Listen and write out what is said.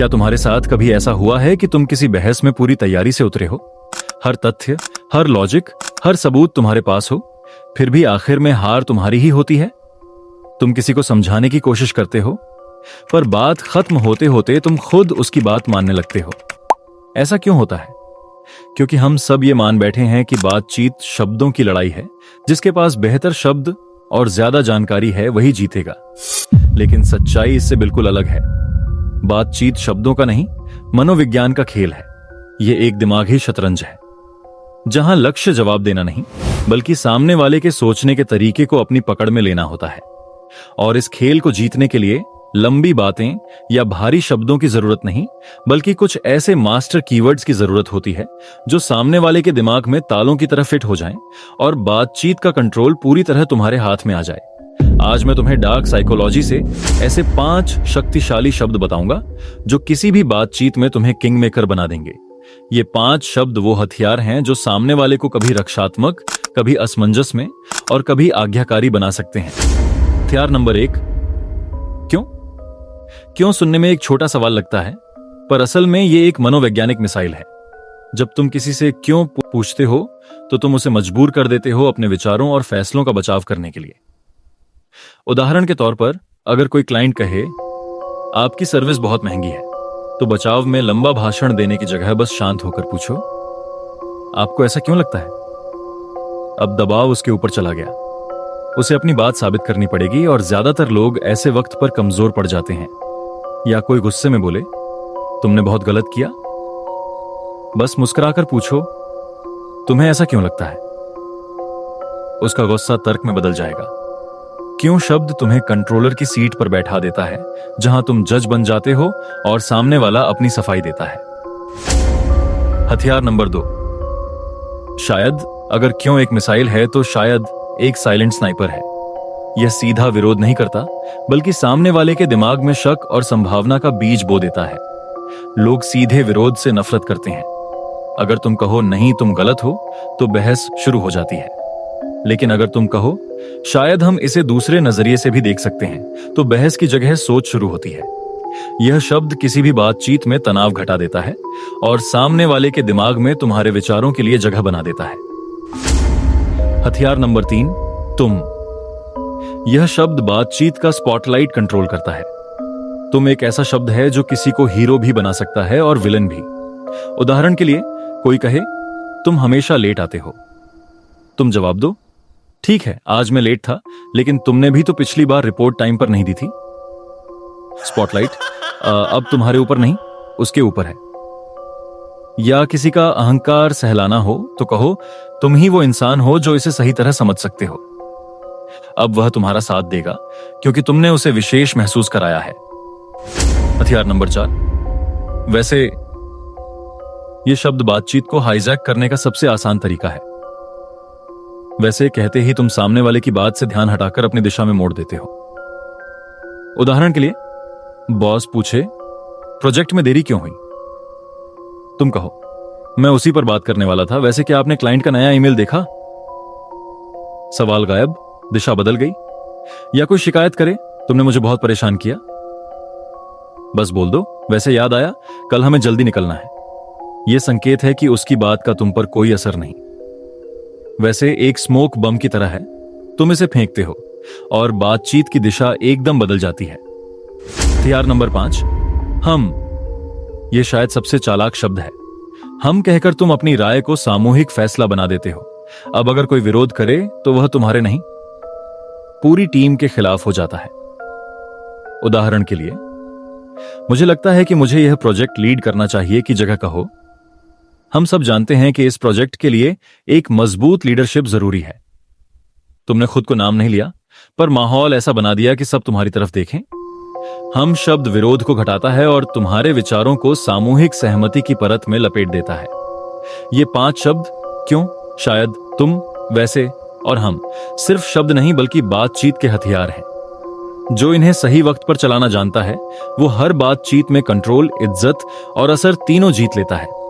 क्या तुम्हारे साथ कभी ऐसा हुआ है कि तुम किसी बहस में पूरी तैयारी से उतरे हो, हर तथ्य, हर लॉजिक, हर सबूत तुम्हारे पास हो, फिर भी आखिर में हार तुम्हारी ही होती है? तुम किसी को समझाने की कोशिश करते हो, पर बात खत्म होते होते तुम खुद उसकी बात मानने लगते हो। ऐसा क्यों होता है? क्योंकि हम सब ये मान बैठे हैं कि बातचीत शब्दों की लड़ाई है, जिसके पास बेहतर शब्द और ज्यादा जानकारी है वही जीतेगा। लेकिन सच्चाई इससे बिल्कुल अलग है। बातचीत शब्दों का नहीं, मनोविज्ञान का खेल है। यह एक दिमागी शतरंज है, जहां लक्ष्य जवाब देना नहीं, बल्कि सामने वाले के सोचने के तरीके को अपनी पकड़ में लेना होता है। और इस खेल को जीतने के लिए लंबी बातें या भारी शब्दों की जरूरत नहीं, बल्कि कुछ ऐसे मास्टर कीवर्ड्स की जरूरत होती है जो सामने वाले के दिमाग में तालों की तरह फिट हो जाएं और बातचीत का कंट्रोल पूरी तरह तुम्हारे हाथ में आ जाए। आज मैं तुम्हें डार्क साइकोलॉजी से ऐसे 5 शक्तिशाली शब्द बताऊंगा जो किसी भी बातचीत में तुम्हें किंग मेकर बना देंगे। ये 5 शब्द वो हथियार हैं जो सामने वाले को कभी रक्षात्मक, कभी असमंजस में और कभी आज्ञाकारी बना सकते हैं। हथियार नंबर 1, क्यों सुनने में एक छोटा सवाल लगता है, पर असल में ये एक मनोवैज्ञानिक मिसाइल है। जब तुम किसी से क्यों पूछते हो तो तुम उसे मजबूर कर देते हो अपने विचारों और फैसलों का बचाव करने के लिए। उदाहरण के तौर पर, अगर कोई क्लाइंट कहे आपकी सर्विस बहुत महंगी है, तो बचाव में लंबा भाषण देने की जगह बस शांत होकर पूछो आपको ऐसा क्यों लगता है। अब दबाव उसके ऊपर चला गया, उसे अपनी बात साबित करनी पड़ेगी और ज्यादातर लोग ऐसे वक्त पर कमजोर पड़ जाते हैं। या कोई गुस्से में बोले तुमने बहुत गलत किया, बस मुस्कुराकर पूछो तुम्हें ऐसा क्यों लगता है। उसका गुस्सा तर्क में बदल जाएगा। क्यों शब्द तुम्हें कंट्रोलर की सीट पर बैठा देता है, जहां तुम जज बन जाते हो और सामने वाला अपनी सफाई देता है। हथियार नंबर 2, शायद। अगर क्यों एक मिसाइल है तो शायद एक साइलेंट स्नाइपर है। यह सीधा विरोध नहीं करता, बल्कि सामने वाले के दिमाग में शक और संभावना का बीज बो देता है। लोग सीधे विरोध से नफरत करते हैं। अगर तुम कहो नहीं तुम गलत हो, तो बहस शुरू हो जाती है। लेकिन अगर तुम कहो शायद हम इसे दूसरे नजरिए से भी देख सकते हैं, तो बहस की जगह सोच शुरू होती है। यह शब्द किसी भी बातचीत में तनाव घटा देता है और सामने वाले के दिमाग में तुम्हारे विचारों के लिए जगह बना देता है। हथियार नंबर 3, तुम। यह शब्द बातचीत का स्पॉटलाइट कंट्रोल करता है। तुम एक ऐसा शब्द है जो किसी को हीरो भी बना सकता है और विलन भी। उदाहरण के लिए, कोई कहे तुम हमेशा लेट आते हो, तुम जवाब दो ठीक है आज मैं लेट था, लेकिन तुमने भी तो पिछली बार रिपोर्ट टाइम पर नहीं दी थी। स्पॉटलाइट अब तुम्हारे ऊपर नहीं, उसके ऊपर है। या किसी का अहंकार सहलाना हो तो कहो तुम ही वो इंसान हो जो इसे सही तरह समझ सकते हो। अब वह तुम्हारा साथ देगा क्योंकि तुमने उसे विशेष महसूस कराया है। हथियार नंबर 4, वैसे यह शब्द बातचीत को हाईजैक करने का सबसे आसान तरीका है। वैसे कहते ही तुम सामने वाले की बात से ध्यान हटाकर अपनी दिशा में मोड़ देते हो। उदाहरण के लिए, बॉस पूछे प्रोजेक्ट में देरी क्यों हुई, तुम कहो मैं उसी पर बात करने वाला था, वैसे क्या आपने क्लाइंट का नया ईमेल देखा। सवाल गायब, दिशा बदल गई। या कोई शिकायत करे तुमने मुझे बहुत परेशान किया, बस बोल दो वैसे याद आया कल हमें जल्दी निकलना है। यह संकेत है कि उसकी बात का तुम पर कोई असर नहीं। वैसे एक स्मोक बम की तरह है, तुम इसे फेंकते हो और बातचीत की दिशा एकदम बदल जाती है। हथियार नंबर 5, हम। यह शायद सबसे चालाक शब्द है। हम कहकर तुम अपनी राय को सामूहिक फैसला बना देते हो। अब अगर कोई विरोध करे तो वह तुम्हारे नहीं, पूरी टीम के खिलाफ हो जाता है। उदाहरण के लिए, मुझे लगता है कि मुझे यह प्रोजेक्ट लीड करना चाहिए की जगह कहो हम सब जानते हैं कि इस प्रोजेक्ट के लिए एक मजबूत लीडरशिप जरूरी है। तुमने खुद को नाम नहीं लिया, पर माहौल ऐसा बना दिया कि सब तुम्हारी तरफ देखें। हम शब्द विरोध को घटाता है और तुम्हारे विचारों को सामूहिक सहमति की परत में लपेट देता है। ये 5 शब्द, क्यों, शायद, तुम, वैसे और हम, सिर्फ शब्द नहीं बल्कि बातचीत के हथियार हैं। जो इन्हें सही वक्त पर चलाना जानता है, वो हर बातचीत में कंट्रोल, इज्जत और असर तीनों जीत लेता है।